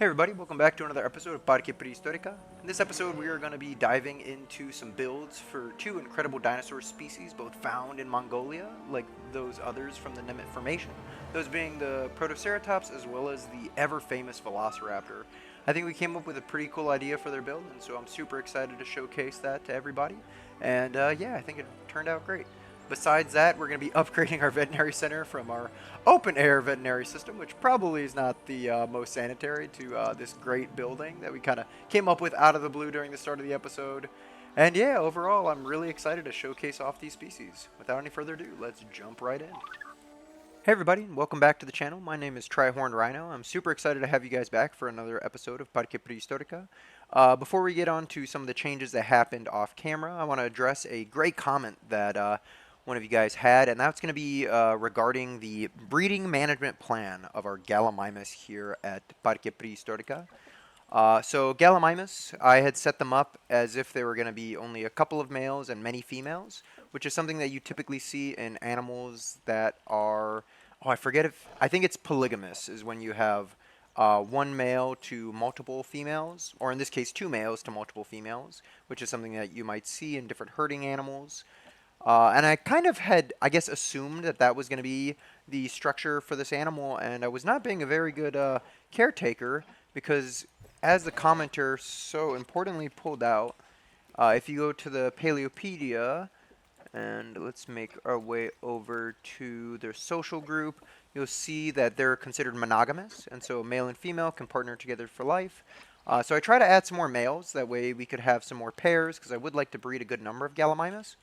Hey everybody, welcome back to another episode of Parque Prehistorica. In this episode, we are going to be diving into some builds for two incredible dinosaur species, both found in Mongolia, like those others from the Nemeth Formation, those being the Protoceratops as well as the ever-famous Velociraptor. I think we came up with a pretty cool idea for their build, and so I'm super excited to showcase that to everybody. And yeah, I think it turned out great. Besides that, we're going to be upgrading our veterinary center from our open air veterinary system, which probably is not the most sanitary, to this great building that we kind of came up with out of the blue during the start of the episode. And yeah, overall, I'm really excited to showcase off these species. Without any further ado, let's jump right in. Hey everybody, welcome back to the channel. My name is Trihorn Rhino. I'm super excited to have you guys back for another episode of Parque Prehistorica. Before we get on to some of the changes that happened off camera, I want to address a great comment that one of you guys had, and that's going to be regarding the breeding management plan of our Gallimimus here at Parque Prehistorica. So Gallimimus, I had set them up as if they were going to be only a couple of males and many females, which is something that you typically see in animals that are, oh, I forget if, I think it's polygamous, is when you have one male to multiple females, or in this case, two males to multiple females, which is something that you might see in different herding animals. And I kind of had, I guess, assumed that that was going to be the structure for this animal, and I was not being a very good caretaker because, as the commenter so importantly pulled out, if you go to the Paleopedia, and let's make our way over to their social group, you'll see that they're considered monogamous, and so male and female can partner together for life. So I try to add some more males, that way we could have some more pairs, because I would like to breed a good number of Gallimimus.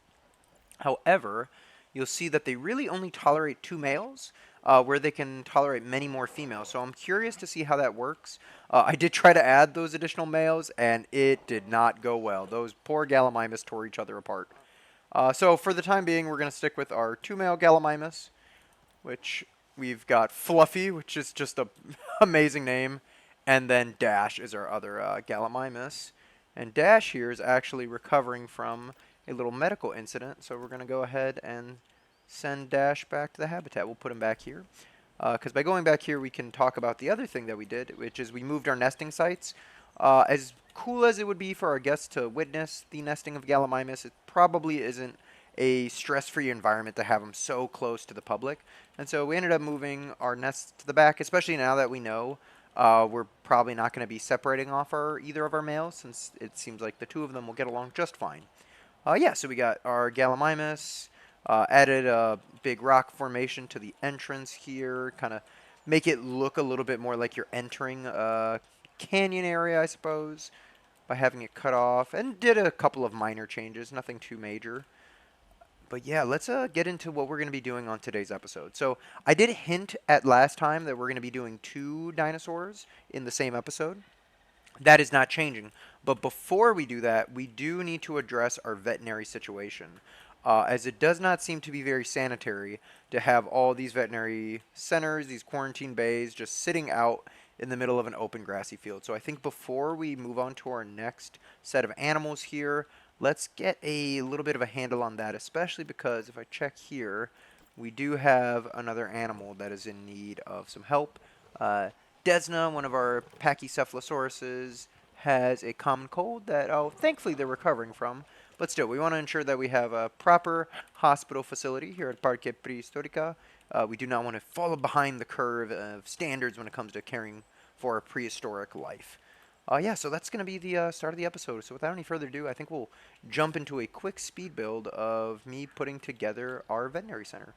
However, you'll see that they really only tolerate two males, where they can tolerate many more females. So I'm curious to see how that works. I did try to add those additional males, and it did not go well. Those poor Gallimimus tore each other apart. So for the time being, we're going to stick with our two male Gallimimus, which we've got Fluffy, which is just a amazing name, and then Dash is our other Gallimimus. And Dash here is actually recovering from a little medical incident, so we're going to go ahead and send Dash back to the habitat. We'll put him back here. Because by going back here, we can talk about the other thing that we did, which is we moved our nesting sites. As cool as it would be for our guests to witness the nesting of Gallimimus, it probably isn't a stress-free environment to have them so close to the public. And so we ended up moving our nests to the back, especially now that we know we're probably not going to be separating off either of our males, since it seems like the two of them will get along just fine. Yeah, so we got our Gallimimus, added a big rock formation to the entrance here, kind of make it look a little bit more like you're entering a canyon area, I suppose, by having it cut off, and did a couple of minor changes, nothing too major. But yeah, let's get into what we're going to be doing on today's episode. So I did hint at last time that we're going to be doing two dinosaurs in the same episode. That is not changing. But before we do that, we do need to address our veterinary situation, as it does not seem to be very sanitary to have all these veterinary centers, these quarantine bays, just sitting out in the middle of an open grassy field. So I think before we move on to our next set of animals here, let's get a little bit of a handle on that, especially because if I check here, we do have another animal that is in need of some help. Desna, one of our Pachycephalosauruses, has a common cold that, oh, thankfully they're recovering from. But still, we want to ensure that we have a proper hospital facility here at Parque Prehistorica. We do not want to follow behind the curve of standards when it comes to caring for a prehistoric life. Yeah, so that's going to be the start of the episode. So without any further ado, I think we'll jump into a quick speed build of me putting together our veterinary center.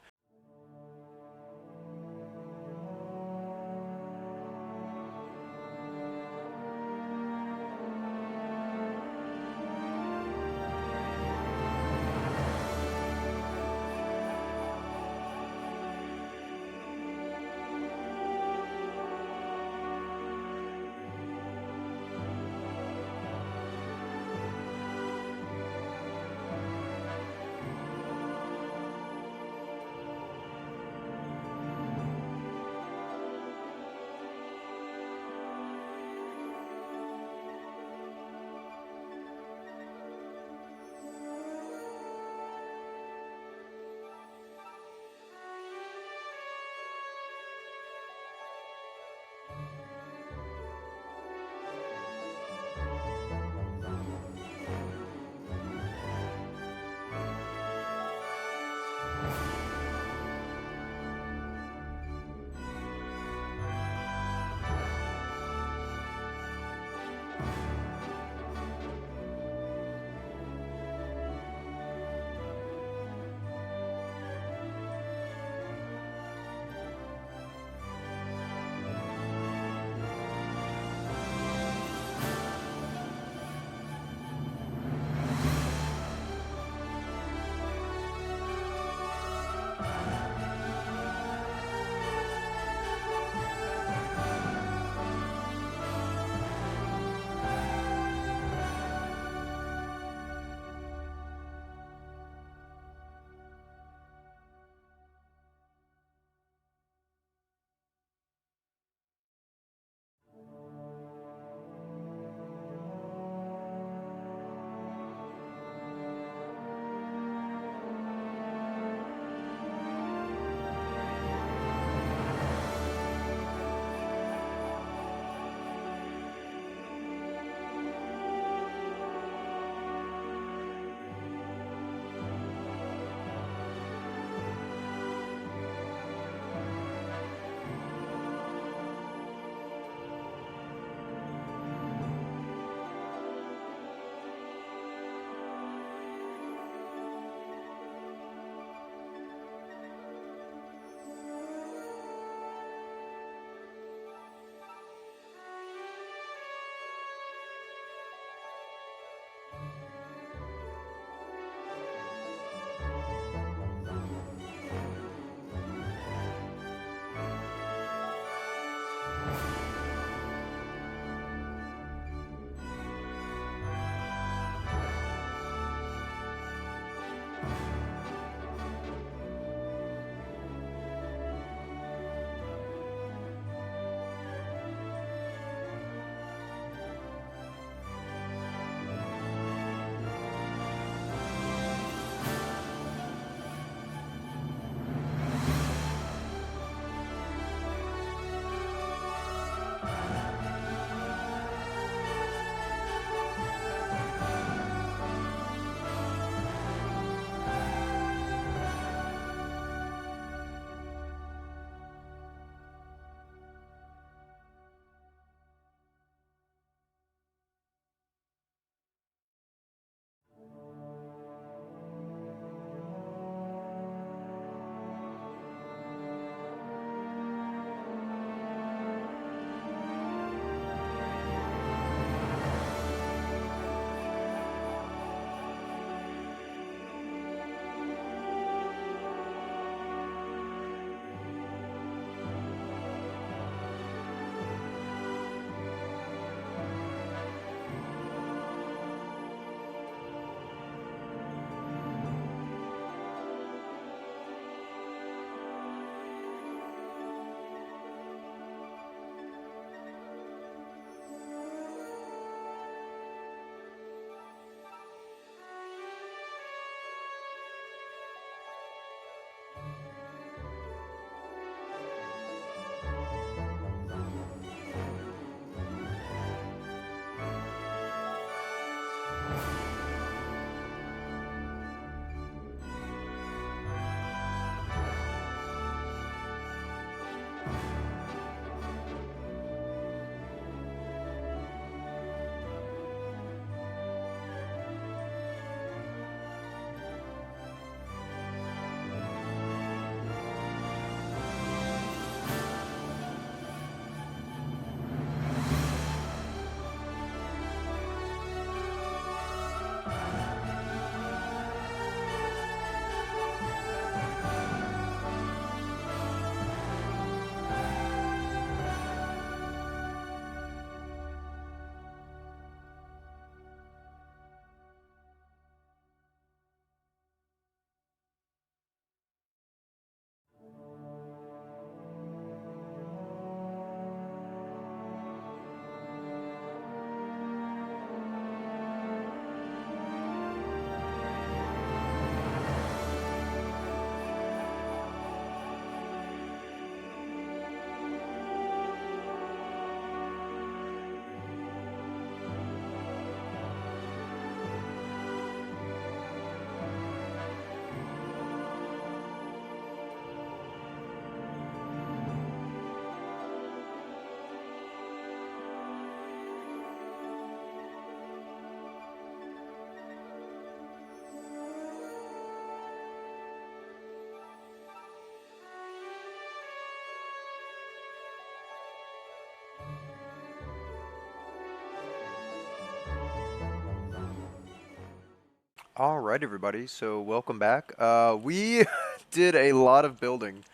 All right, everybody. So welcome back. We did a lot of building.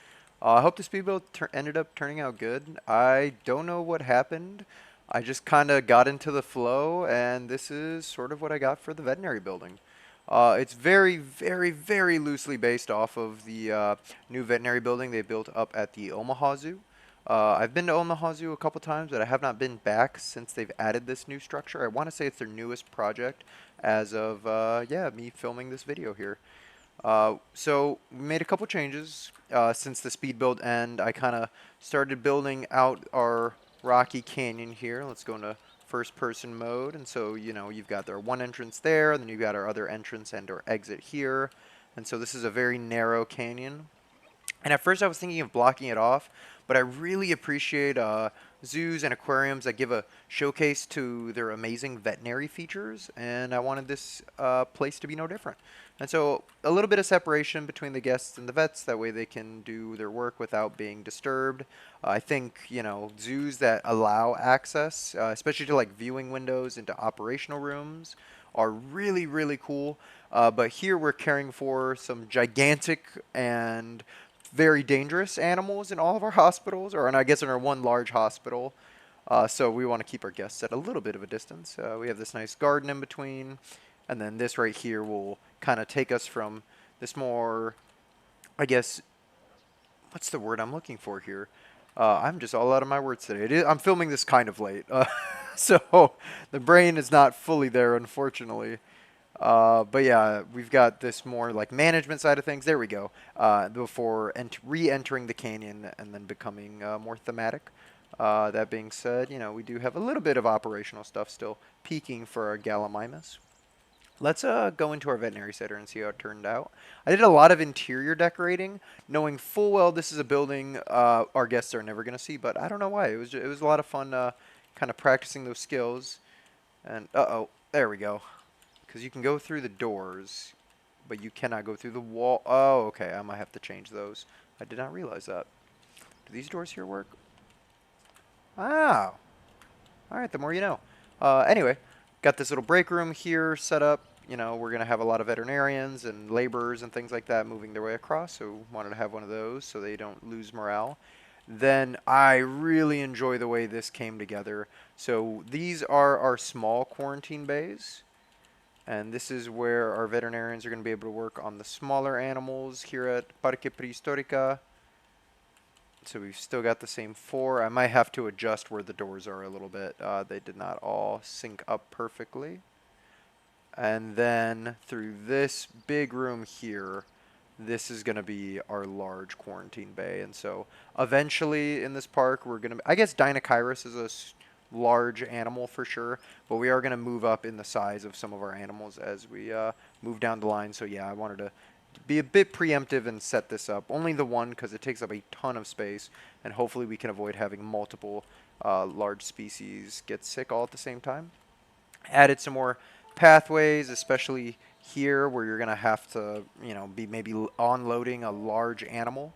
I hope this speed build ended up turning out good. I don't know what happened. I just kind of got into the flow, and this is sort of what I got for the veterinary building. It's very, very, very loosely based off of the new veterinary building they built up at the Omaha Zoo. I've been to Omaha Zoo a couple times, but I have not been back since they've added this new structure. I want to say it's their newest project as of, yeah, me filming this video here. So we made a couple changes since the speed build end. I kind of started building out our rocky canyon here. Let's go into first person mode. And so, you've got our one entrance there, and then you've got our other entrance and our exit here. And so this is a very narrow canyon. And at first I was thinking of blocking it off, but I really appreciate zoos and aquariums that give a showcase to their amazing veterinary features, and I wanted this place to be no different. And so a little bit of separation between the guests and the vets, that way they can do their work without being disturbed. I think, zoos that allow access, especially to like viewing windows into operational rooms, are really, really cool. But here we're caring for some gigantic and very dangerous animals in all of our hospitals, or and I guess in our one large hospital. So we want to keep our guests at a little bit of a distance. We have this nice garden in between, and then this right here will kind of take us from this more, I guess, what's the word I'm looking for here? I'm just all out of my words today. I'm filming this kind of late, so the brain is not fully there, unfortunately. But yeah, we've got this more like management side of things. There we go. Before re-entering the canyon and then becoming more thematic. That being said, we do have a little bit of operational stuff still peaking for our Gallimimus. Let's go into our veterinary center and see how it turned out. I did a lot of interior decorating, knowing full well this is a building our guests are never going to see, but I don't know why. It was a lot of fun kind of practicing those skills. And uh-oh, there we go. Because you can go through the doors, but you cannot go through the wall. Oh, okay. I might have to change those. I did not realize that. Do these doors here work? Ah. All right, the more you know. Anyway, got this little break room here set up. We're going to have a lot of veterinarians and laborers and things like that moving their way across, so wanted to have one of those so they don't lose morale. Then I really enjoy the way this came together. So these are our small quarantine bays. And this is where our veterinarians are going to be able to work on the smaller animals here at Parque Prehistorica. So we've still got the same four. I might have to adjust where the doors are a little bit. They did not all sync up perfectly. And then through this big room here, this is going to be our large quarantine bay. And so eventually in this park, we're going to, I guess Dinochirus is a large animal for sure, but we are going to move up in the size of some of our animals as we move down the line. So yeah, I wanted to be a bit preemptive and set this up. Only the one because it takes up a ton of space, and hopefully we can avoid having multiple large species get sick all at the same time. Added some more pathways, especially here where you're going to have to, be maybe unloading a large animal.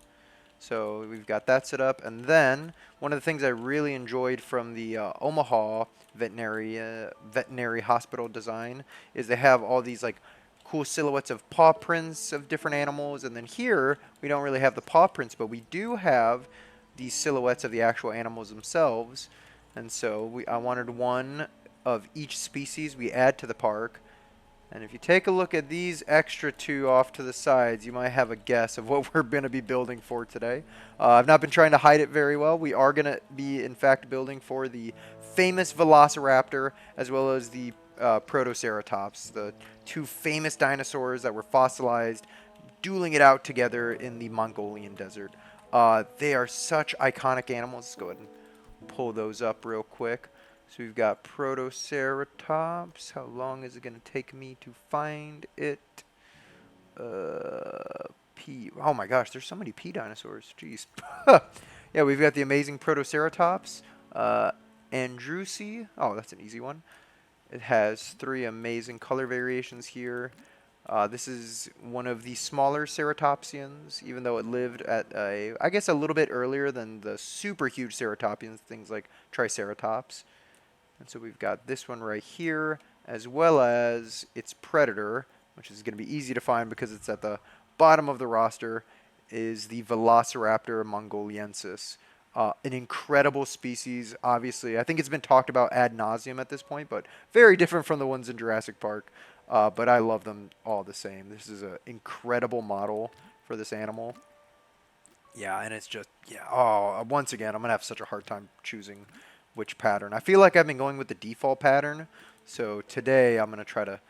So we've got that set up. And then one of the things I really enjoyed from the Omaha Veterinary Hospital design is they have all these like cool silhouettes of paw prints of different animals. And then here we don't really have the paw prints, but we do have these silhouettes of the actual animals themselves. And so I wanted one of each species we add to the park. And if you take a look at these extra two off to the sides, you might have a guess of what we're going to be building for today. I've not been trying to hide it very well. We are going to be, in fact, building for the famous Velociraptor as well as the Protoceratops, the two famous dinosaurs that were fossilized, dueling it out together in the Mongolian desert. They are such iconic animals. Let's go ahead and pull those up real quick. So we've got Protoceratops. How long is it going to take me to find it? P. Oh my gosh, there's so many P dinosaurs. Jeez. Yeah, we've got the amazing Protoceratops. Andrusi. Oh, that's an easy one. It has three amazing color variations here. This is one of the smaller ceratopsians, even though it lived at I guess a little bit earlier than the super huge ceratopsians, things like Triceratops. And so we've got this one right here, as well as its predator, which is going to be easy to find because it's at the bottom of the roster, is the Velociraptor mongoliensis. An incredible species, obviously. I think it's been talked about ad nauseum at this point, but very different from the ones in Jurassic Park. But I love them all the same. This is an incredible model for this animal. Yeah, and it's just, yeah, oh, once again, I'm going to have such a hard time choosing which pattern. I feel like I've been going with the default pattern, so today I'm going to try to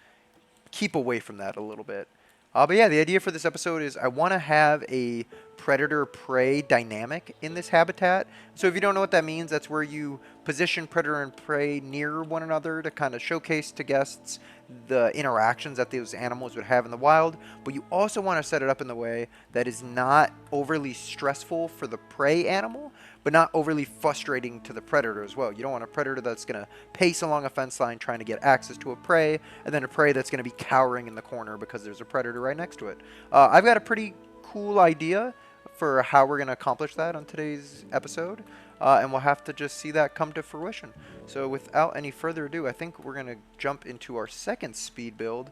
keep away from that a little bit. But yeah, the idea for this episode is I want to have a predator-prey dynamic in this habitat. So if you don't know what that means, that's where you position predator and prey near one another to kind of showcase to guests the interactions that those animals would have in the wild. But you also want to set it up in the way that is not overly stressful for the prey animal, but not overly frustrating to the predator as well. You don't want a predator that's going to pace along a fence line trying to get access to a prey, and then a prey that's going to be cowering in the corner because there's a predator right next to it. I've got a pretty cool idea for how we're going to accomplish that on today's episode, and we'll have to just see that come to fruition. So without any further ado, I think we're going to jump into our second speed build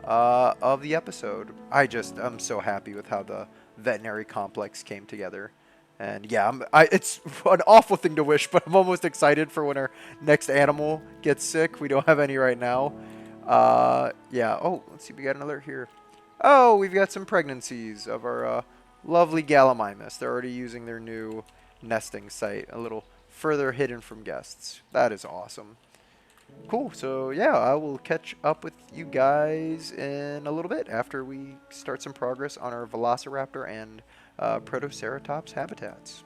of the episode. I'm so happy with how the veterinary complex came together. And yeah, it's an awful thing to wish, but I'm almost excited for when our next animal gets sick. We don't have any right now. Yeah. Oh, let's see. We got an alert here. Oh, we've got some pregnancies of our lovely Gallimimus. They're already using their new nesting site a little further hidden from guests. That is awesome. Cool. So yeah, I will catch up with you guys in a little bit after we start some progress on our Velociraptor and Protoceratops habitats.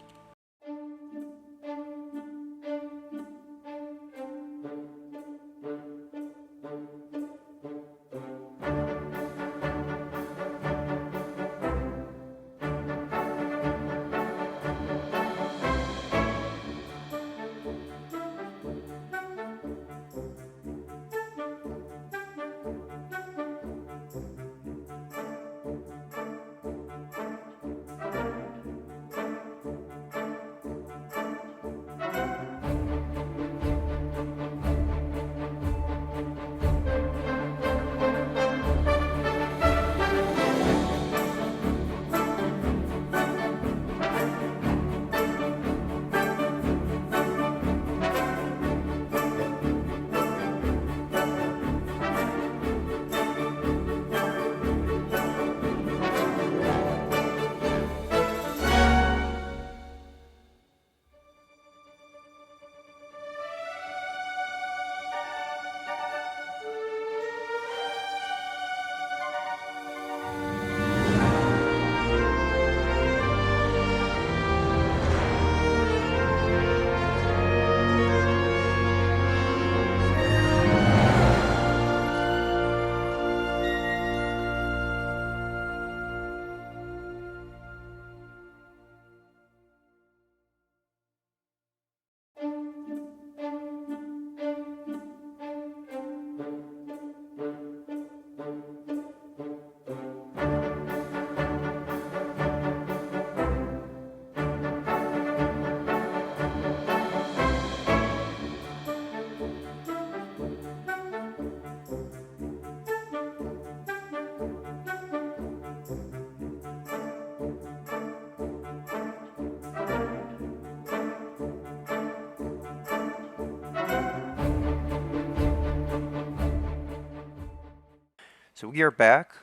So we are back.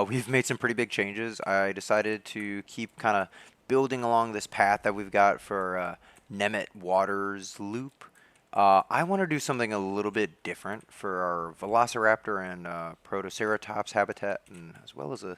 We've made some pretty big changes. I decided to keep kind of building along this path that we've got for Nemeth Waters Loop. I want to do something a little bit different for our Velociraptor and Protoceratops habitat, and as well as a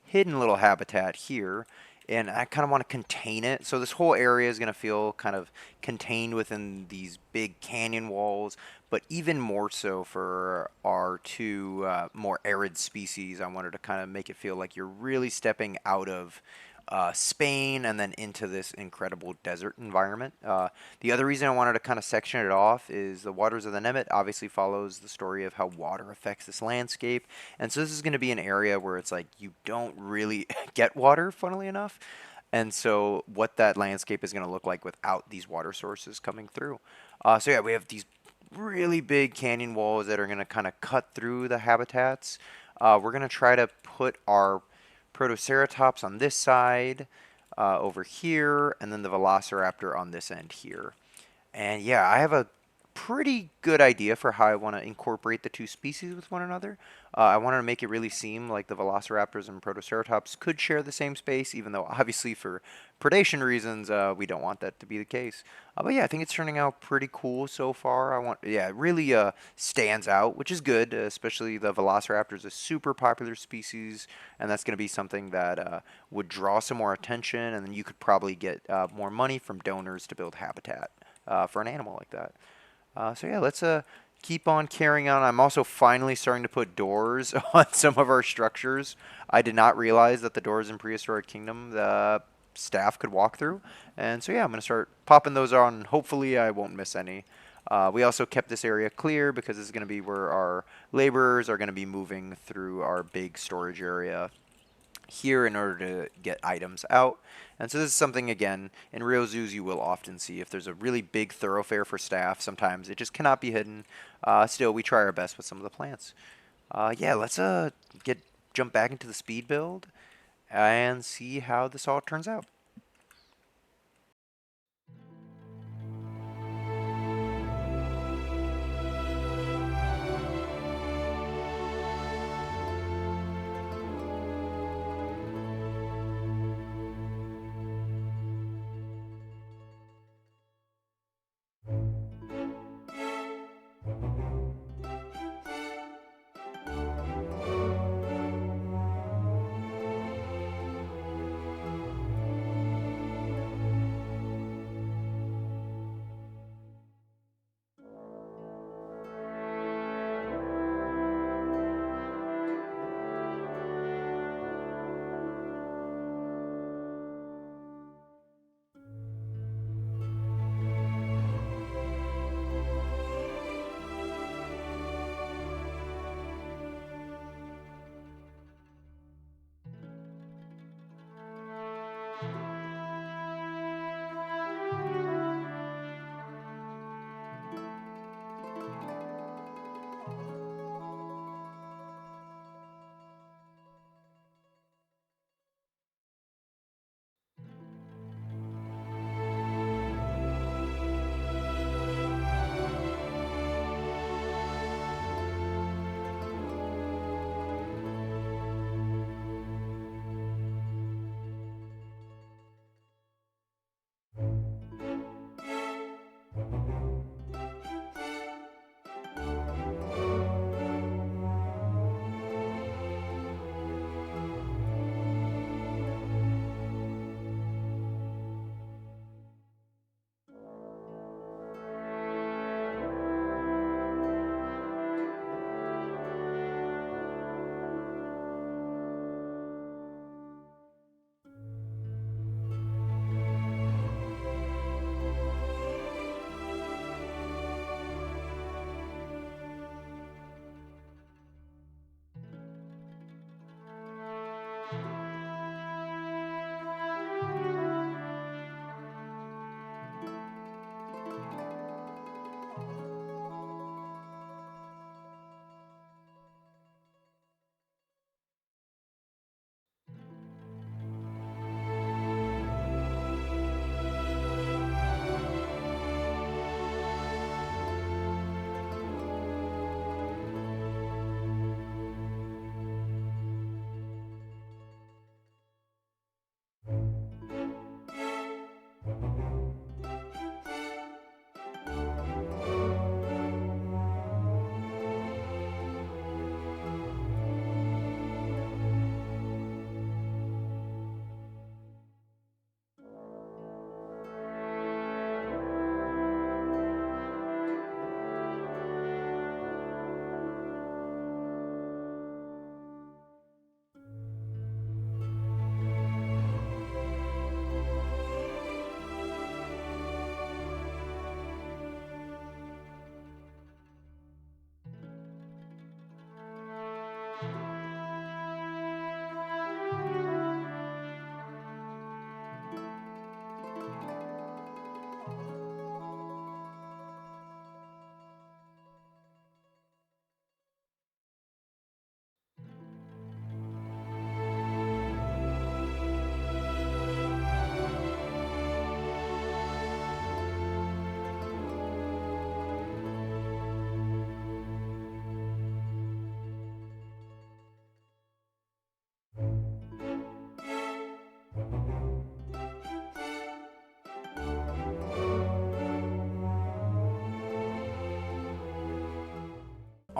hidden little habitat here. And I kind of want to contain it. So this whole area is going to feel kind of contained within these big canyon walls, but even more so for our two more arid species. I wanted to kind of make it feel like you're really stepping out of Spain and then into this incredible desert environment. The other reason I wanted to kind of section it off is the Waters of the Nemeth obviously follows the story of how water affects this landscape. And so this is going to be an area where it's like you don't really get water, funnily enough. And so what that landscape is going to look like without these water sources coming through. So yeah, we have these really big canyon walls that are going to kind of cut through the habitats. We're going to try to put our Protoceratops on this side, over here, and then the Velociraptor on this end here. And yeah, I have a pretty good idea for how I want to incorporate the two species with one another. I wanted to make it really seem like the Velociraptors and Protoceratops could share the same space, even though obviously for predation reasons, we don't want that to be the case. But yeah, I think it's turning out pretty cool so far. Yeah, it really stands out, which is good, especially the Velociraptor is a super popular species, and that's going to be something that would draw some more attention, and then you could probably get more money from donors to build habitat for an animal like that. So yeah, let's keep on carrying on. I'm also finally starting to put doors on some of our structures. I did not realize that the doors in Prehistoric Kingdom the staff could walk through, and so yeah, I'm gonna start popping those on. Hopefully, I won't miss any. We also kept this area clear because this is going to be where our laborers are going to be moving through our big storage area here in order to get items out. And so this is something, again, in real zoos you will often see. If there's a really big thoroughfare for staff, sometimes it just cannot be hidden. Still, we try our best with some of the plants. Yeah, let's jump back into the speed build and see how this all turns out.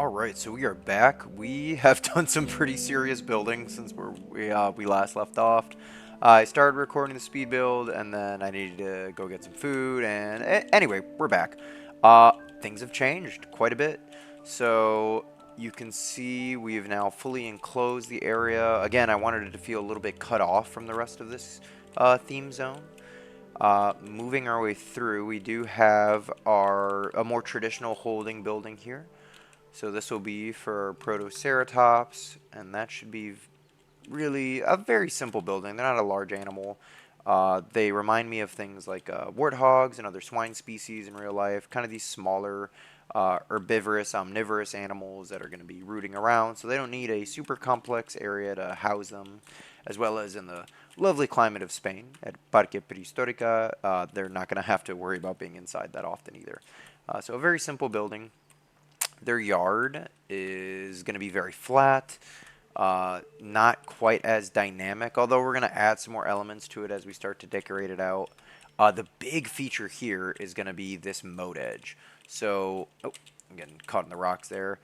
Alright, so we are back. We have done some pretty serious building since we last left off. I started recording the speed build, and then I needed to go get some food, and anyway, we're back. Things have changed quite a bit. So you can see we've now fully enclosed the area. Again, I wanted it to feel a little bit cut off from the rest of this theme zone. Moving our way through, we do have a more traditional holding building here. So this will be for Protoceratops, and that should be really a very simple building. They're not a large animal. They remind me of things like warthogs and other swine species in real life, kind of these smaller herbivorous, omnivorous animals that are going to be rooting around, so they don't need a super complex area to house them, as well as in the lovely climate of Spain at Parque Prehistorica. They're not going to have to worry about being inside that often either. So a very simple building. Their yard is going to be very flat, not quite as dynamic, although we're going to add some more elements to it as we start to decorate it out. The big feature here is going to be this moat edge. So, oh, I'm getting caught in the rocks there.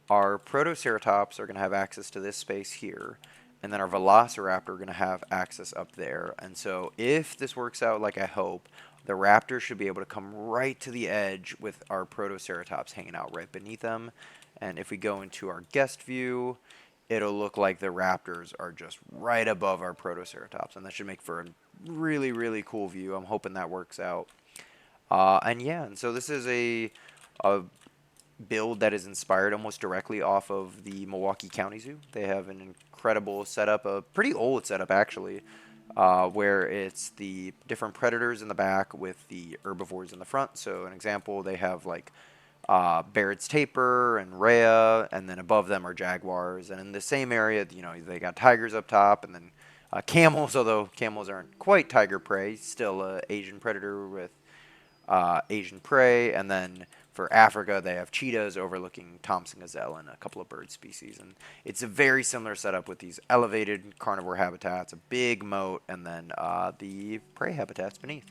Our Protoceratops are going to have access to this space here, and then our Velociraptor are going to have access up there. And so if this works out like I hope, the raptors should be able to come right to the edge with our Protoceratops hanging out right beneath them. And if we go into our guest view, it'll look like the raptors are just right above our Protoceratops. And that should make for a really, really cool view. I'm hoping that works out. And yeah, and so this is a build that is inspired almost directly off of the Milwaukee County Zoo. They have an incredible setup, a pretty old setup actually, where it's the different predators in the back with the herbivores in the front. So an example, they have like Barrett's tapir and rhea, and then above them are jaguars. And in the same area, they got tigers up top, and then camels, although camels aren't quite tiger prey, still a Asian predator with Asian prey. And then for Africa, they have cheetahs overlooking Thompson gazelle and a couple of bird species. And it's a very similar setup with these elevated carnivore habitats, a big moat, and then the prey habitats beneath.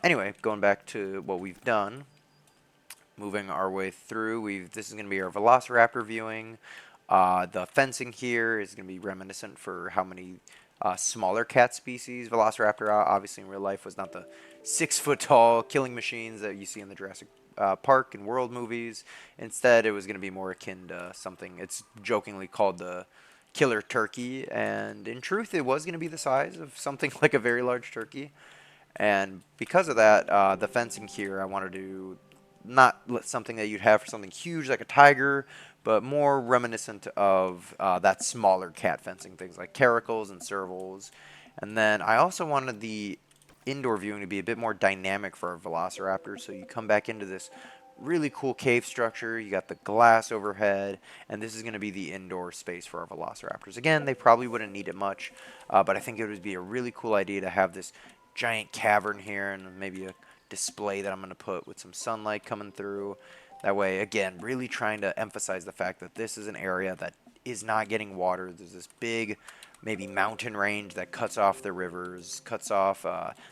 Anyway, going back to what we've done, moving our way through, this is going to be our Velociraptor viewing. The fencing here is going to be reminiscent for how many smaller cat species. Velociraptor, obviously in real life, was not the 6-foot tall killing machines that you see in the Jurassic Park and World movies. Instead, it was going to be more akin to something, it's jokingly called the killer turkey. And in truth, it was going to be the size of something like a very large turkey. And because of that, the fencing here, I wanted to not something that you'd have for something huge like a tiger, but more reminiscent of that smaller cat fencing, things like caracals and servals. And then I also wanted the indoor viewing to be a bit more dynamic for our Velociraptors. So you come back into this really cool cave structure. You got the glass overhead, and this is going to be the indoor space for our Velociraptors. Again, they probably wouldn't need it much, but I think it would be a really cool idea to have this giant cavern here and maybe a display that I'm going to put with some sunlight coming through. That way, again, really trying to emphasize the fact that this is an area that is not getting water. There's this big, maybe mountain range that cuts off the rivers, cuts off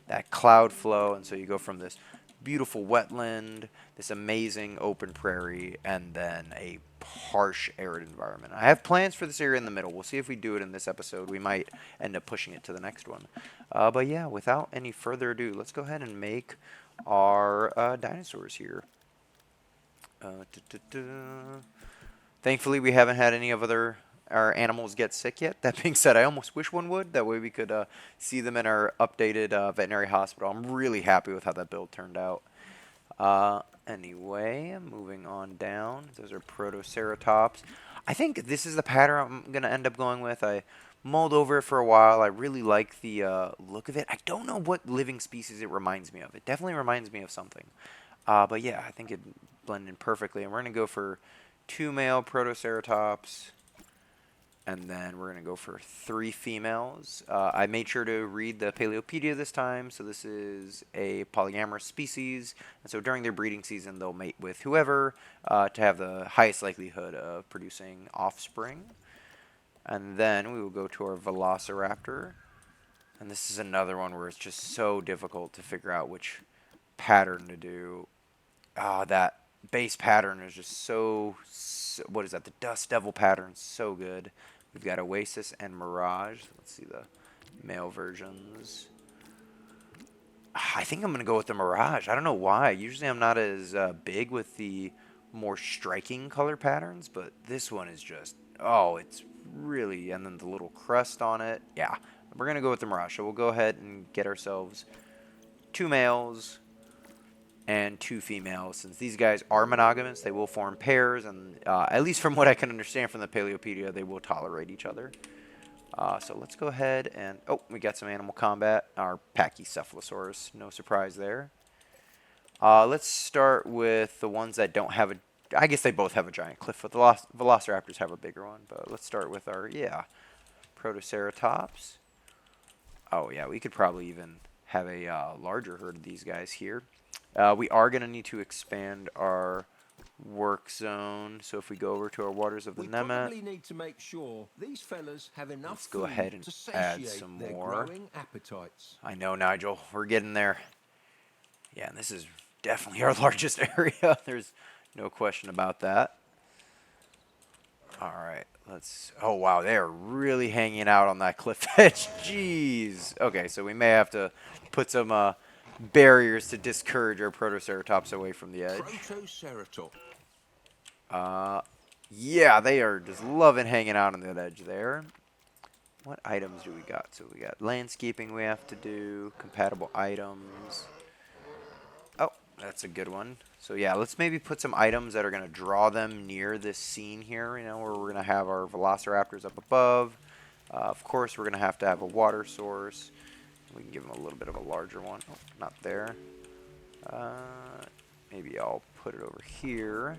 that cloud flow, and so you go from this beautiful wetland, this amazing open prairie, and then a harsh arid environment. I have plans for this area in the middle. We'll see if we do it in this episode. We might end up pushing it to the next one. But yeah, without any further ado, let's go ahead and make our dinosaurs here. Thankfully, we haven't had any of our animals get sick yet. That being said, I almost wish one would. That way we could see them in our updated veterinary hospital. I'm really happy with how that build turned out. Anyway, moving on down. Those are Protoceratops. I think this is the pattern I'm going to end up going with. I mulled over it for a while. I really like the look of it. I don't know what living species it reminds me of. It definitely reminds me of something. But yeah, I think it blended in perfectly. And we're going to go for 2 male Protoceratops. And then we're going to go for 3 females. I made sure to read the Paleopedia this time. So this is a polyamorous species. And so during their breeding season, they'll mate with whoever to have the highest likelihood of producing offspring. And then we will go to our Velociraptor. And this is another one where it's just so difficult to figure out which pattern to do. That base pattern is just so what is that? The Dust Devil pattern, so good. We've got Oasis and Mirage. Let's see the male versions. I think I'm going to go with the Mirage. I don't know why. Usually I'm not as big with the more striking color patterns, but this one is just, oh, it's really, and then the little crest on it. Yeah, we're going to go with the Mirage. So we'll go ahead and get ourselves 2 males and 2 females. Since these guys are monogamous, they will form pairs, and at least from what I can understand from the Paleopedia, they will tolerate each other. So let's go ahead and, oh, we got some animal combat. Our Pachycephalosaurus, no surprise there. Let's start with the ones that don't have a, I guess they both have a giant cliff, but the Velociraptors have a bigger one. But let's start with our, yeah, Protoceratops. Oh, yeah, we could probably even have a larger herd of these guys here. We are going to need to expand our work zone. So if we go over to our waters of the Nemet, probably need to make sure these fellas have enough let's go ahead and add some more. Appetites. I know, Nigel, we're getting there. Yeah, and this is definitely our largest area. There's no question about that. All right, let's, oh wow, they are really hanging out on that cliff edge. Jeez. Okay, so we may have to put some barriers to discourage our Protoceratops away from the edge. Protoceratops. Yeah, they are just loving hanging out on that edge there. What items do we got? So we got landscaping we have to do, compatible items. Oh, that's a good one. So yeah, let's maybe put some items that are going to draw them near this scene here, you know, where we're going to have our Velociraptors up above. Of course, we're going to have a water source. We can give them a little bit of a larger one. Oh, not there. Maybe I'll put it over here.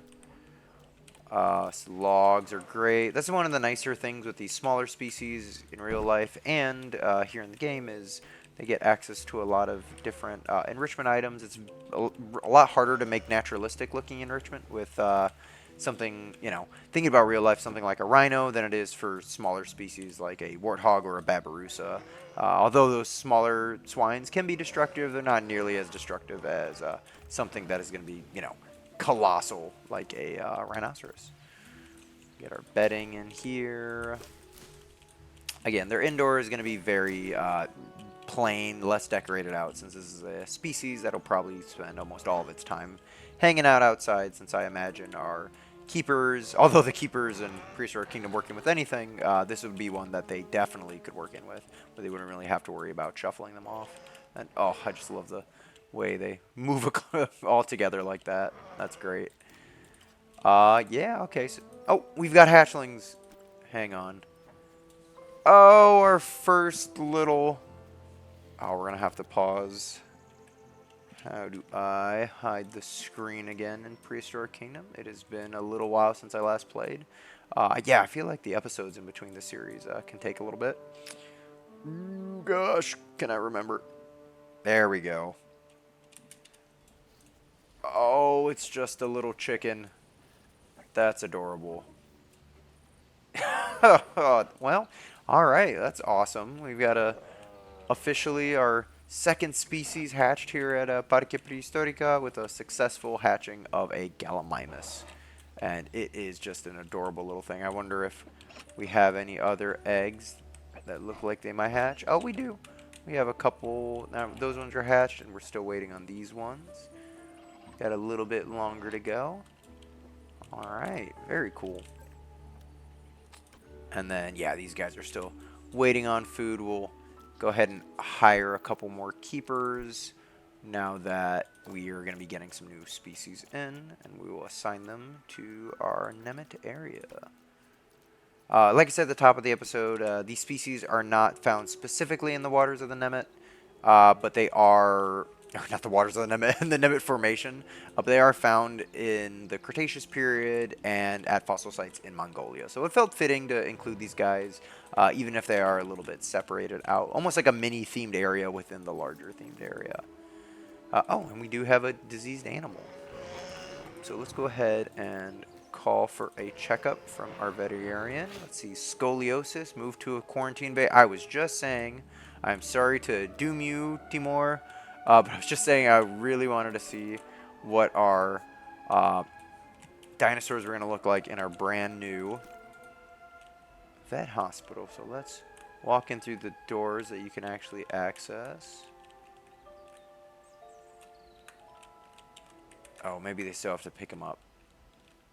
So logs are great. That's one of the nicer things with these smaller species in real life and here in the game is they get access to a lot of different enrichment items. It's a lot harder to make naturalistic looking enrichment with something, you know, thinking about real life, something like a rhino than it is for smaller species like a warthog or a babirusa. Although those smaller swines can be destructive, they're not nearly as destructive as something that is going to be, you know, colossal like a rhinoceros. Get our bedding in here. Again, their indoor is going to be very plain, less decorated out, since this is a species that'll probably spend almost all of its time hanging out outside, since I imagine our keepers, although the keepers in Prehistoric Kingdom working with anything, this would be one that they definitely could work in with, where they wouldn't really have to worry about shuffling them off. And oh, I just love the way they move all together like that. That's great. Yeah, okay. So, oh, we've got hatchlings. Hang on. Oh, our first little... Oh, we're going to have to pause. How do I hide the screen again in Prehistoric Kingdom? It has been a little while since I last played. Yeah, I feel like the episodes in between the series can take a little bit. Gosh, can I remember? There we go. Oh, it's just a little chicken. That's adorable. Well, all right, that's awesome. We've got officially our second species hatched here at Parque Prehistorica with a successful hatching of a Gallimimus. And it is just an adorable little thing. I wonder if we have any other eggs that look like they might hatch. Oh, we do. We have a couple. Now, those ones are hatched, and we're still waiting on these ones. Got a little bit longer to go. All right, very cool. And then, yeah, these guys are still waiting on food. We'll go ahead and hire a couple more keepers now that we are going to be getting some new species in, and we will assign them to our Nemet area. Like I said at the top of the episode, these species are not found specifically in the waters of the Nemet, but they are... Not the waters of the Nemet, the Nemet Formation, but they are found in the Cretaceous period and at fossil sites in Mongolia. So it felt fitting to include these guys, even if they are a little bit separated out. Almost like a mini-themed area within the larger themed area. Oh, and we do have a diseased animal. So let's go ahead and call for a checkup from our veterinarian. Let's see, scoliosis, move to a quarantine bay. I was just saying, I'm sorry to doom you, Timur. But I was just saying I really wanted to see what our dinosaurs are going to look like in our brand new vet hospital. So let's walk in through the doors that you can actually access. Oh, maybe they still have to pick him up.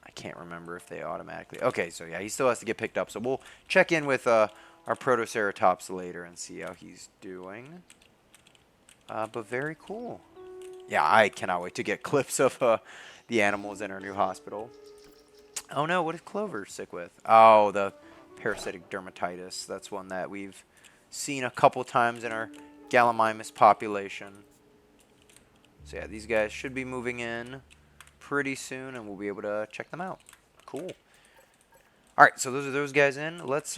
I can't remember if they automatically... Okay, so yeah, he still has to get picked up. So we'll check in with our Protoceratops later and see how he's doing. But very cool. Yeah, I cannot wait to get clips of the animals in our new hospital. Oh no, what is Clover sick with? Oh, the parasitic dermatitis. That's one that we've seen a couple times in our Gallimimus population. So yeah, these guys should be moving in pretty soon, and we'll be able to check them out. Cool. All right, so those are those guys in. Let's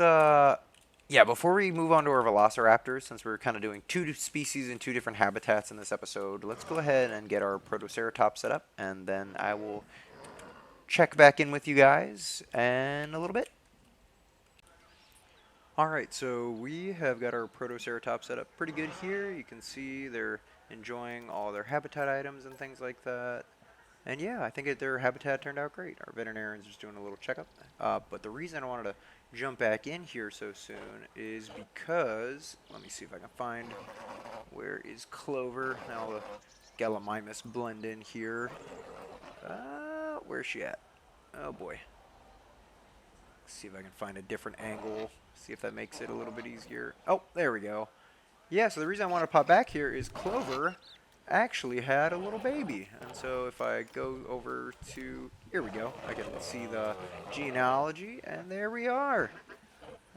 yeah, before we move on to our Velociraptors, since we're kind of doing two species in two different habitats in this episode, let's go ahead and get our Protoceratops set up, and then I will check back in with you guys in a little bit. Alright, so we have got our Protoceratops set up pretty good here. You can see they're enjoying all their habitat items and things like that. And yeah, I think their habitat turned out great. Our veterinarian's just doing a little checkup. But the reason I wanted to jump back in here so soon is because, let me see if I can find, where is Clover? Now the Gallimimus blend in here. Where's she at? Oh boy. Let's see if I can find a different angle. See if that makes it a little bit easier. Oh, there we go. Yeah, so the reason I want to pop back here is Clover actually had a little baby. And so if I go over to, here we go, I can see the genealogy, and there we are.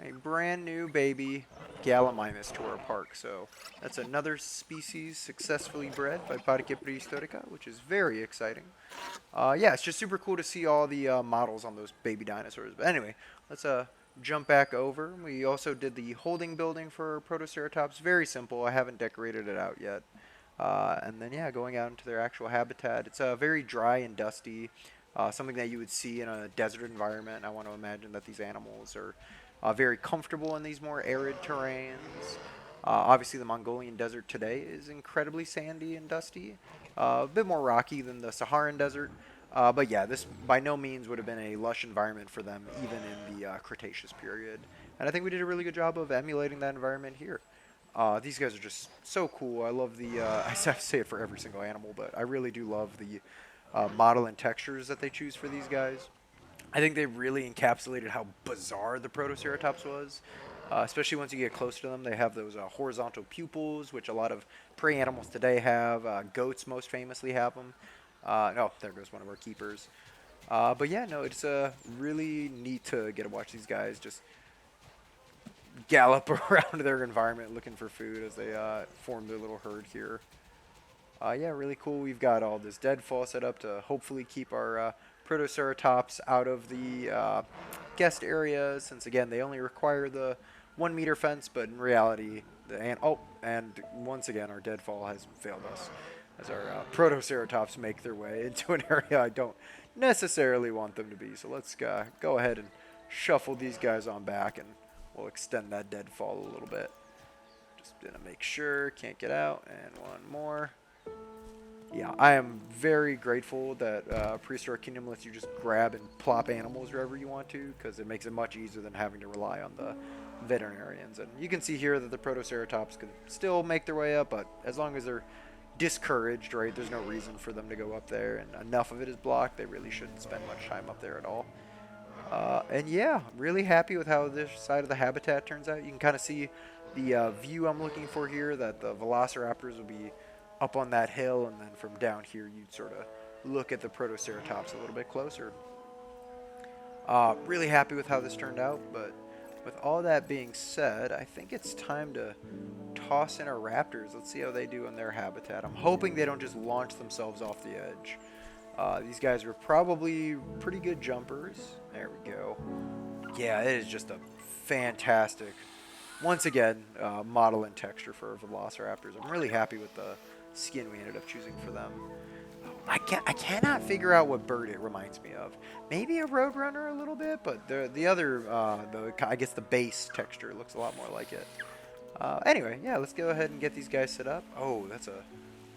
A brand new baby Gallimimus to our park. So that's another species successfully bred by Parque Prehistorica, which is very exciting. Yeah, it's just super cool to see all the models on those baby dinosaurs. But anyway, let's jump back over. We also did the holding building for Protoceratops. Very simple. I haven't decorated it out yet. And then, yeah, going out into their actual habitat. It's very dry and dusty, something that you would see in a desert environment. I want to imagine that these animals are very comfortable in these more arid terrains. Obviously, the Mongolian desert today is incredibly sandy and dusty, a bit more rocky than the Saharan desert. But yeah, this by no means would have been a lush environment for them, even in the Cretaceous period. And I think we did a really good job of emulating that environment here. These guys are just so cool. I love the, I have to say it for every single animal, but I really do love the model and textures that they choose for these guys. I think they really encapsulated how bizarre the Protoceratops was, especially once you get close to them. They have those horizontal pupils, which a lot of prey animals today have. Goats most famously have them. Oh, there goes one of our keepers. But yeah, no, it's really neat to get to watch these guys just gallop around their environment looking for food as they form their little herd here. Yeah, really cool. We've got all this deadfall set up to hopefully keep our Protoceratops out of the guest areas, since again they only require the 1 meter fence, but in reality, and once again our deadfall has failed us as our Protoceratops make their way into an area I don't necessarily want them to be. So let's go ahead and shuffle these guys on back, and we'll extend that deadfall a little bit. Just gonna make sure, can't get out, and one more. Yeah, I am very grateful that Prehistoric Kingdom lets you just grab and plop animals wherever you want to, because it makes it much easier than having to rely on the veterinarians. And you can see here that the Protoceratops can still make their way up, but as long as they're discouraged, right, there's no reason for them to go up there, and enough of it is blocked, they really shouldn't spend much time up there at all. And yeah, really happy with how this side of the habitat turns out. You can kind of see the view I'm looking for here, that the Velociraptors will be up on that hill, and then from down here you'd sort of look at the Protoceratops a little bit closer. Really happy with how this turned out, but with all that being said, I think it's time to toss in our raptors. Let's see how they do in their habitat. I'm hoping they don't just launch themselves off the edge. These guys are probably pretty good jumpers. There we go. Yeah, it is just a fantastic, once again, model and texture for Velociraptors. I'm really happy with the skin we ended up choosing for them. I cannot figure out what bird it reminds me of. Maybe a roadrunner a little bit, but the other, I guess the base texture looks a lot more like it. Anyway, yeah, let's go ahead and get these guys set up. Oh, that's a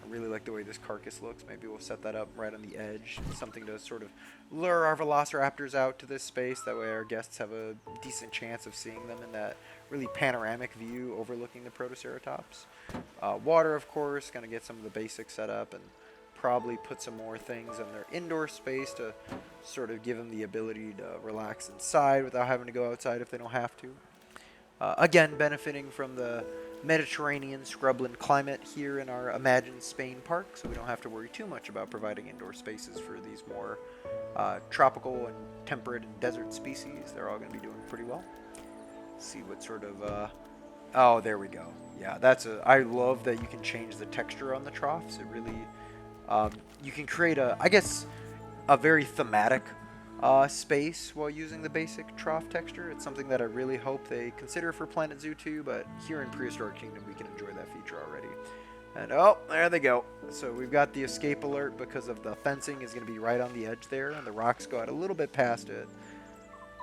I really like the way this carcass looks. Maybe we'll set that up right on the edge. Something to sort of lure our Velociraptors out to this space. That way our guests have a decent chance of seeing them in that really panoramic view overlooking the Protoceratops. Water, of course. Going to get some of the basics set up and probably put some more things in their indoor space to sort of give them the ability to relax inside without having to go outside if they don't have to. Again, benefiting from the Mediterranean scrubland climate here in our imagined Spain park, so we don't have to worry too much about providing indoor spaces for these more tropical and temperate and desert species. They're all going to be doing pretty well. See what sort of... oh, there we go. Yeah, I love that you can change the texture on the troughs. It really... you can create a very thematic space while using the basic trough texture. It's something that I really hope they consider for Planet Zoo 2, but here in Prehistoric Kingdom we can enjoy that feature already. And oh, there they go. So we've got the escape alert because of the fencing is going to be right on the edge there, and the rocks go out a little bit past it.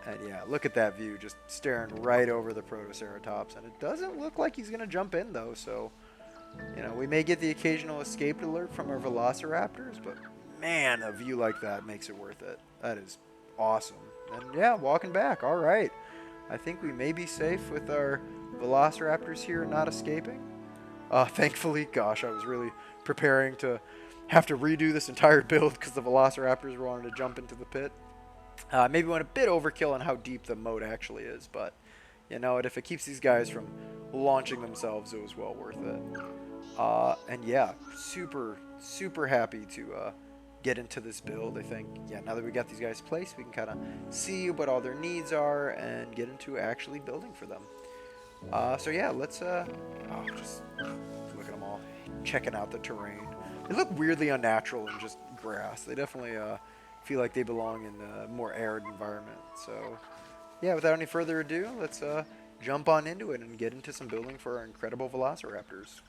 And yeah, look at that view, just staring right over the Protoceratops. And it doesn't look like he's going to jump in though, so we may get the occasional escape alert from our Velociraptors, but man, a view like that makes it worth it. That is awesome. And yeah, walking back. All right. I think we may be safe with our Velociraptors here not escaping. Thankfully, gosh, I was really preparing to have to redo this entire build because the Velociraptors wanted to jump into the pit. Maybe went a bit overkill on how deep the moat actually is, but you know what? If it keeps these guys from launching themselves, it was well worth it. And yeah, super, super happy to get into this build. I think, yeah, now that we got these guys placed, we can kind of see what all their needs are and get into actually building for them. So yeah, let's just look at them all, checking out the terrain. They look weirdly unnatural and just grass. They definitely feel like they belong in a more arid environment. So yeah, without any further ado, let's jump on into it and get into some building for our incredible Velociraptors.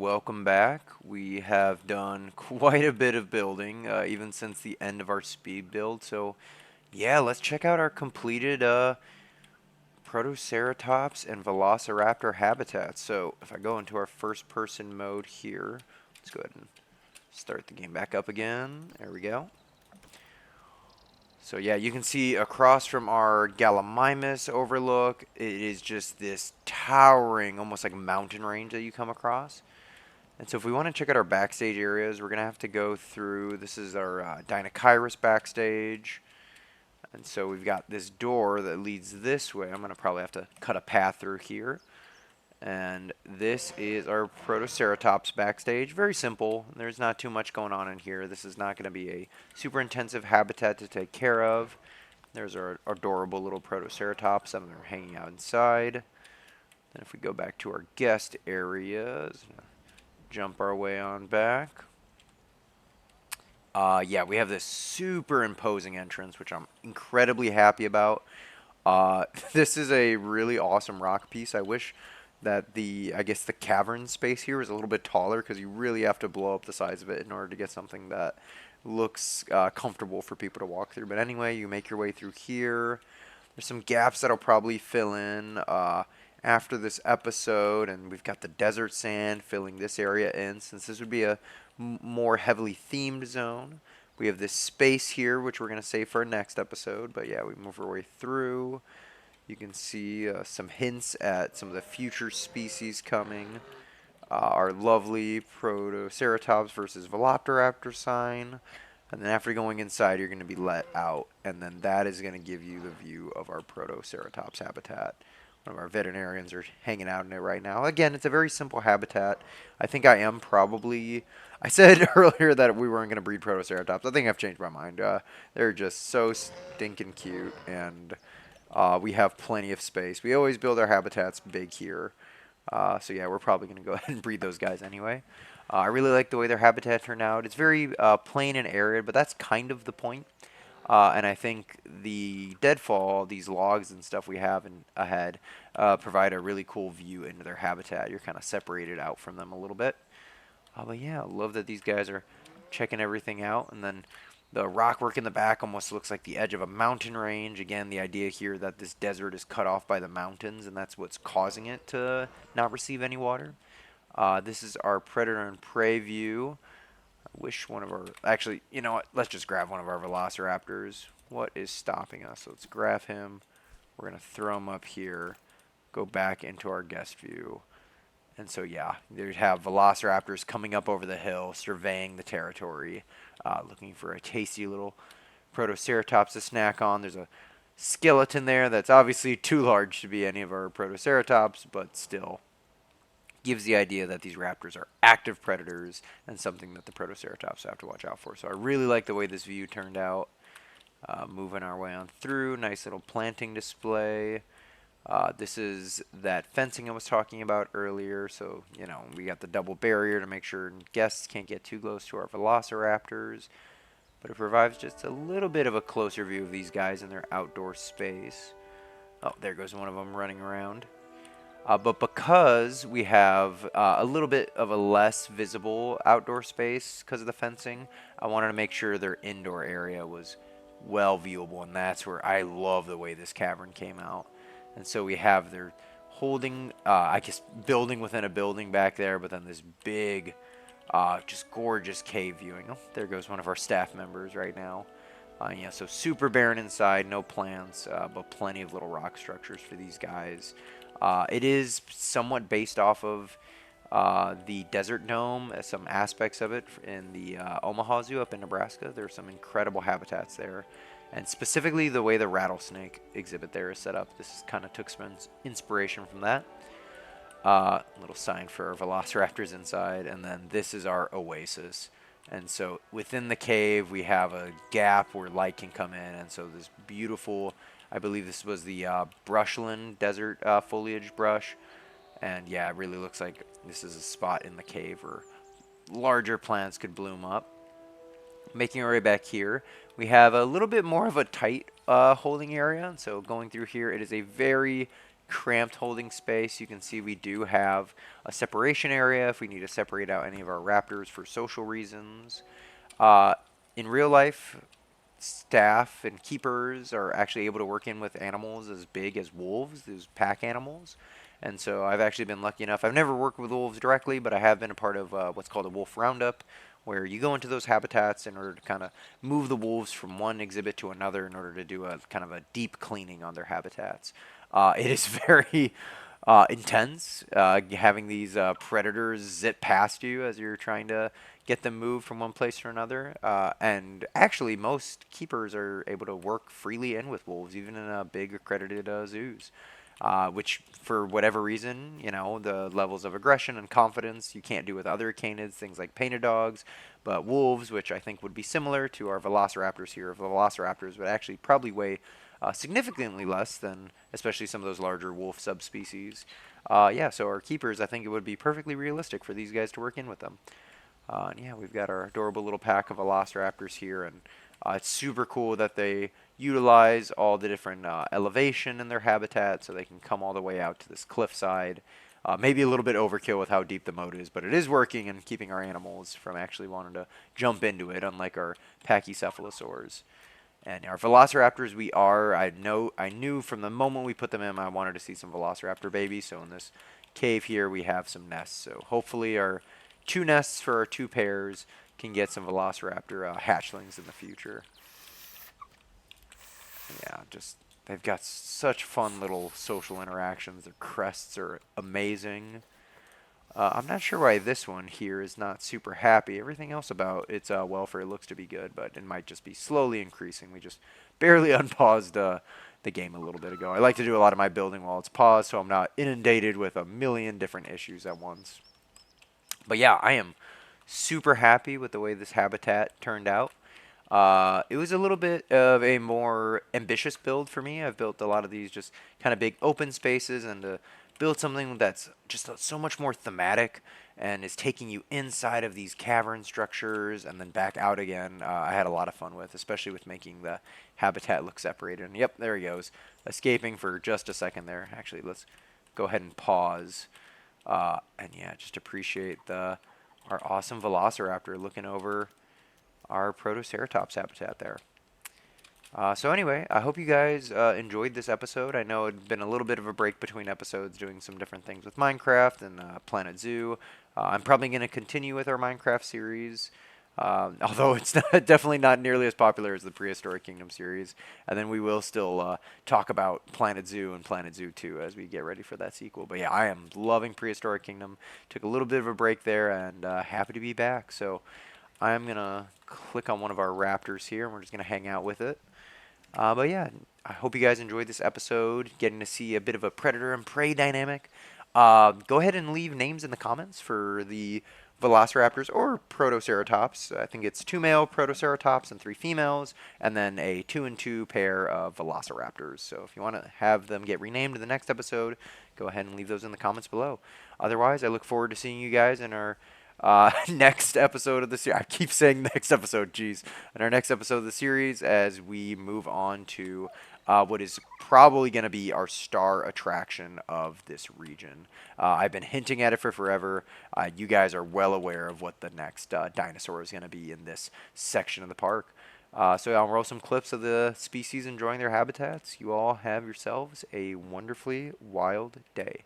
welcome back. We have done quite a bit of building, even since the end of our speed build. So, yeah, let's check out our completed Protoceratops and Velociraptor habitats. So, if I go into our first person mode here, let's go ahead and start the game back up again. There we go. So yeah, you can see across from our Gallimimus overlook, it is just this towering, almost like mountain range that you come across. And so if we want to check out our backstage areas, we're going to have to go through, this is our Dinosaurus backstage. And so we've got this door that leads this way. I'm going to probably have to cut a path through here. And this is our Protoceratops backstage. Very simple. There's not too much going on in here. This is not going to be a super intensive habitat to take care of. There's our adorable little Protoceratops. Some of them are hanging out inside. And if we go back to our guest areas, jump our way on back. Yeah, we have this super imposing entrance, which I'm incredibly happy about. This is a really awesome rock piece. I wish that I guess the cavern space here is a little bit taller because you really have to blow up the size of it in order to get something that looks comfortable for people to walk through. But anyway, you make your way through here. There's some gaps that'll probably fill in after this episode, and we've got the desert sand filling this area in, since this would be a more heavily themed zone. We have this space here, which we're going to save for our next episode, but yeah, we move our way through. You can see some hints at some of the future species coming. Our lovely Protoceratops versus Velociraptor sign. And then after going inside, you're going to be let out. And then that is going to give you the view of our Protoceratops habitat. One of our veterinarians are hanging out in it right now. Again, it's a very simple habitat. I think I am probably... I said earlier that we weren't going to breed Protoceratops. I think I've changed my mind. They're just so stinking cute, and we have plenty of space. We always build our habitats big here. So yeah, we're probably going to go ahead and breed those guys anyway. I really like the way their habitat turned out. It's very plain and arid, but that's kind of the point. And I think the deadfall, these logs and stuff we have ahead, provide a really cool view into their habitat. You're kind of separated out from them a little bit. But yeah, I love that these guys are checking everything out. And then the rockwork in the back almost looks like the edge of a mountain range. Again, the idea here that this desert is cut off by the mountains, and that's what's causing it to not receive any water. This is our predator and prey view. I wish one of our... Actually, you know what? Let's just grab one of our Velociraptors. What is stopping us? Let's grab him. We're going to throw him up here. Go back into our guest view. And so, yeah, you have Velociraptors coming up over the hill, surveying the territory, looking for a tasty little Protoceratops to snack on. There's a skeleton there that's obviously too large to be any of our Protoceratops, but still gives the idea that these raptors are active predators and something that the Protoceratops have to watch out for. So I really like the way this view turned out. Moving our way on through, nice little planting display. This is that fencing I was talking about earlier. So, you know, we got the double barrier to make sure guests can't get too close to our Velociraptors. But it provides just a little bit of a closer view of these guys in their outdoor space. Oh, there goes one of them running around. But because we have a little bit of a less visible outdoor space because of the fencing, I wanted to make sure their indoor area was well viewable. And that's where I love the way this cavern came out. And so we have their holding, I guess, building within a building back there, but then this big, just gorgeous cave viewing. Oh, there goes one of our staff members right now. Yeah, so super barren inside, no plants, but plenty of little rock structures for these guys. It is somewhat based off of the Desert Dome, some aspects of it in the Omaha Zoo up in Nebraska. There are some incredible habitats there. And specifically the way the rattlesnake exhibit there is set up. This kind of took some inspiration from that. Little sign for our Velociraptors inside. And then this is our oasis. And so within the cave, we have a gap where light can come in. And so this beautiful, I believe this was the brushland desert foliage brush. And yeah, it really looks like this is a spot in the cave where larger plants could bloom up. Making our way back here, we have a little bit more of a tight holding area. And so going through here, it is a very cramped holding space. You can see we do have a separation area if we need to separate out any of our raptors for social reasons. Uh, in real life, staff and keepers are actually able to work in with animals as big as wolves, those pack animals. And so I've actually been lucky enough. I've never worked with wolves directly, but I have been a part of what's called a wolf roundup, where you go into those habitats in order to kind of move the wolves from one exhibit to another in order to do a kind of a deep cleaning on their habitats. It is very intense having these predators zip past you as you're trying to get them moved from one place to another. And actually, most keepers are able to work freely in with wolves, even in big accredited zoos. Which, for whatever reason, the levels of aggression and confidence you can't do with other canids, things like painted dogs. But wolves, which I think would be similar to our velociraptors here, velociraptors would actually probably weigh significantly less than, especially some of those larger wolf subspecies. Yeah, so our keepers, I think it would be perfectly realistic for these guys to work in with them. And yeah, we've got our adorable little pack of velociraptors here, and it's super cool that they utilize all the different elevation in their habitat so they can come all the way out to this cliffside. Maybe a little bit overkill with how deep the moat is, but it is working and keeping our animals from actually wanting to jump into it, unlike our pachycephalosaurs. And our velociraptors, I knew from the moment we put them in, I wanted to see some velociraptor babies. So in this cave here, we have some nests. So hopefully our two nests for our two pairs can get some velociraptor hatchlings in the future. Yeah, just they've got such fun little social interactions. Their crests are amazing. I'm not sure why this one here is not super happy. Everything else about its welfare looks to be good, but it might just be slowly increasing. We just barely unpaused the game a little bit ago. I like to do a lot of my building while it's paused, so I'm not inundated with a million different issues at once. But yeah, I am super happy with the way this habitat turned out. It was a little bit of a more ambitious build for me. I've built a lot of these just kind of big open spaces, and to build something that's just so much more thematic and is taking you inside of these cavern structures and then back out again, I had a lot of fun with, especially with making the habitat look separated. And yep, there he goes, escaping for just a second there. Actually, let's go ahead and pause. And yeah, just appreciate our awesome Velociraptor looking over our Protoceratops habitat there. So anyway, I hope you guys enjoyed this episode. I know it'd been a little bit of a break between episodes doing some different things with Minecraft and Planet Zoo. I'm probably going to continue with our Minecraft series, although it's definitely not nearly as popular as the Prehistoric Kingdom series. And then we will still talk about Planet Zoo and Planet Zoo 2 as we get ready for that sequel. But yeah, I am loving Prehistoric Kingdom. Took a little bit of a break there, and happy to be back. So I'm going to click on one of our raptors here, and we're just going to hang out with it. But yeah, I hope you guys enjoyed this episode, getting to see a bit of a predator and prey dynamic. Go ahead and leave names in the comments for the Velociraptors or Protoceratops. I think it's 2 male Protoceratops and 3 females, and then a 2 and 2 pair of Velociraptors. So if you want to have them get renamed in the next episode, go ahead and leave those in the comments below. Otherwise, I look forward to seeing you guys in our next episode of the series. I keep saying next episode, jeez. In our next episode of the series, as we move on to what is probably going to be our star attraction of this region. I've been hinting at it for forever. You guys are well aware of what the next dinosaur is going to be in this section of the park. So I'll roll some clips of the species enjoying their habitats. You all have yourselves a wonderfully wild day.